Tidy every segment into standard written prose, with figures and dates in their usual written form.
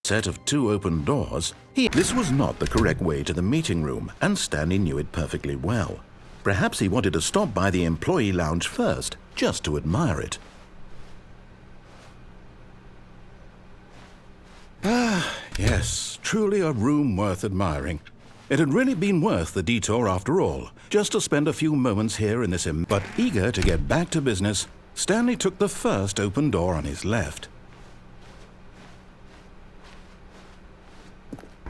Set of two open doors, this was not the correct way to the meeting room, and Stanley knew it perfectly well. Perhaps he wanted to stop by the employee lounge first, just to admire it. Ah, yes, truly a room worth admiring. It had really been worth the detour after all, just to spend a few moments here in this but eager to get back to business, Stanley took the first open door on his left.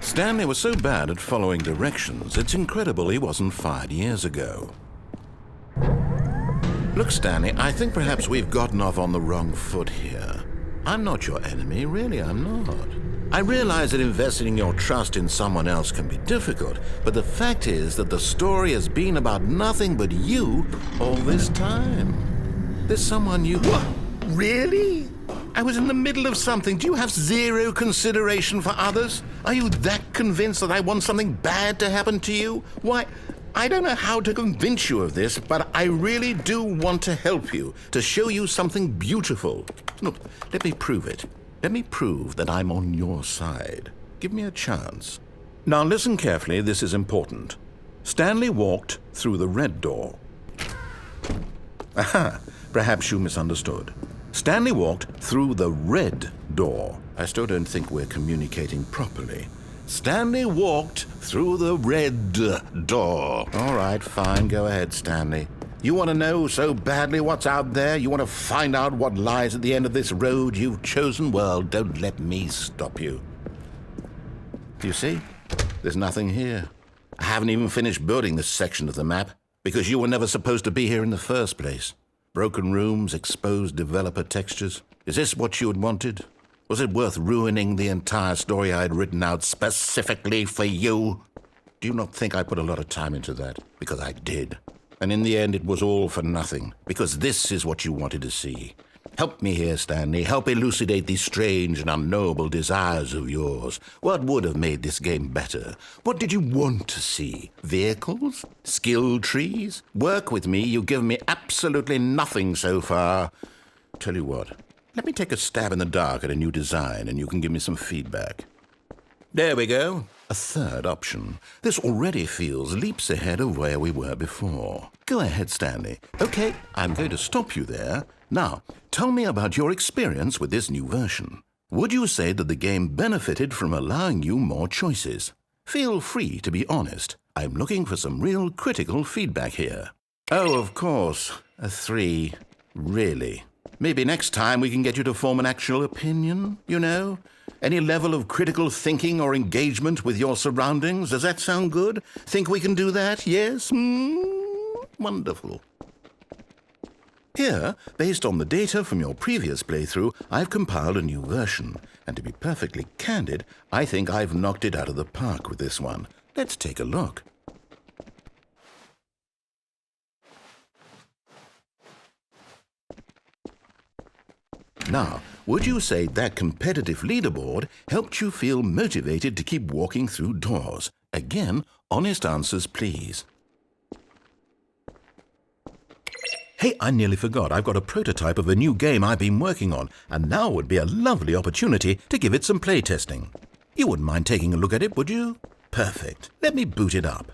Stanley was so bad at following directions, it's incredible he wasn't fired years ago. Look, Stanley, I think perhaps we've gotten off on the wrong foot here. I'm not your enemy, really, I'm not. I realize that investing your trust in someone else can be difficult, but the fact is that the story has been about nothing but you all this time. There's someone you... What? Really? I was in the middle of something. Do you have zero consideration for others? Are you that convinced that I want something bad to happen to you? Why, I don't know how to convince you of this, but I really do want to help you, to show you something beautiful. Look, let me prove it. Let me prove that I'm on your side. Give me a chance. Now listen carefully, this is important. Stanley walked through the red door. Aha, perhaps you misunderstood. Stanley walked through the red door. I still don't think we're communicating properly. Stanley walked through the red door. All right, fine, go ahead, Stanley. You want to know so badly what's out there? You want to find out what lies at the end of this road you've chosen? Well, don't let me stop you. You see? There's nothing here. I haven't even finished building this section of the map because you were never supposed to be here in the first place. Broken rooms, exposed developer textures. Is this what you had wanted? Was it worth ruining the entire story I had written out specifically for you? Do you not think I put a lot of time into that? Because I did. And in the end, it was all for nothing. Because this is what you wanted to see. Help me here, Stanley. Help elucidate these strange and unknowable desires of yours. What would have made this game better? What did you want to see? Vehicles? Skill trees? Work with me. You've given me absolutely nothing so far. Tell you what, let me take a stab in the dark at a new design and you can give me some feedback. There we go. A third option. This already feels leaps ahead of where we were before. Go ahead, Stanley. Okay, I'm going to stop you there. Now, tell me about your experience with this new version. Would you say that the game benefited from allowing you more choices? Feel free to be honest. I'm looking for some real critical feedback here. Oh, of course. A 3. Really? Maybe next time we can get you to form an actual opinion, you know? Any level of critical thinking or engagement with your surroundings? Does that sound good? Think we can do that? Yes? Wonderful. Here, based on the data from your previous playthrough, I've compiled a new version. And to be perfectly candid, I think I've knocked it out of the park with this one. Let's take a look. Now, would you say that competitive leaderboard helped you feel motivated to keep walking through doors? Again, honest answers, please. Hey, I nearly forgot. I've got a prototype of a new game I've been working on, and now would be a lovely opportunity to give it some playtesting. You wouldn't mind taking a look at it, would you? Perfect. Let me boot it up.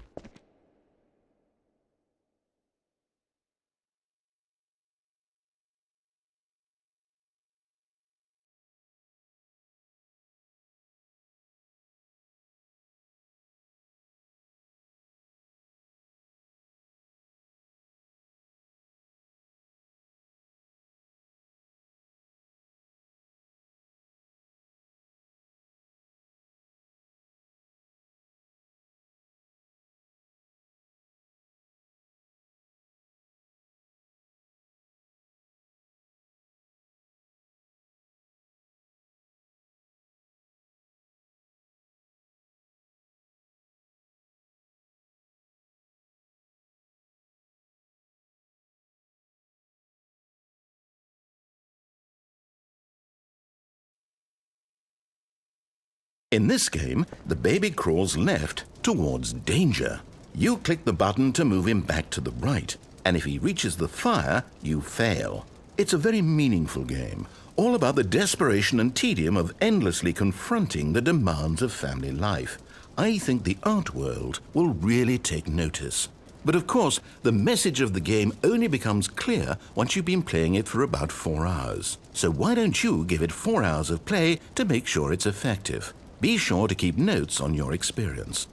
In this game, the baby crawls left towards danger. You click the button to move him back to the right, and if he reaches the fire, you fail. It's a very meaningful game, all about the desperation and tedium of endlessly confronting the demands of family life. I think the art world will really take notice. But of course, the message of the game only becomes clear once you've been playing it for about 4 hours. So why don't you give it 4 hours of play to make sure it's effective? Be sure to keep notes on your experience.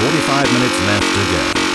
45 minutes left to go.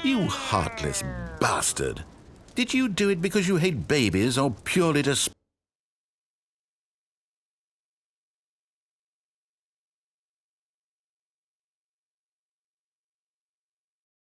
You heartless bastard. Did you do it because you hate babies or purely to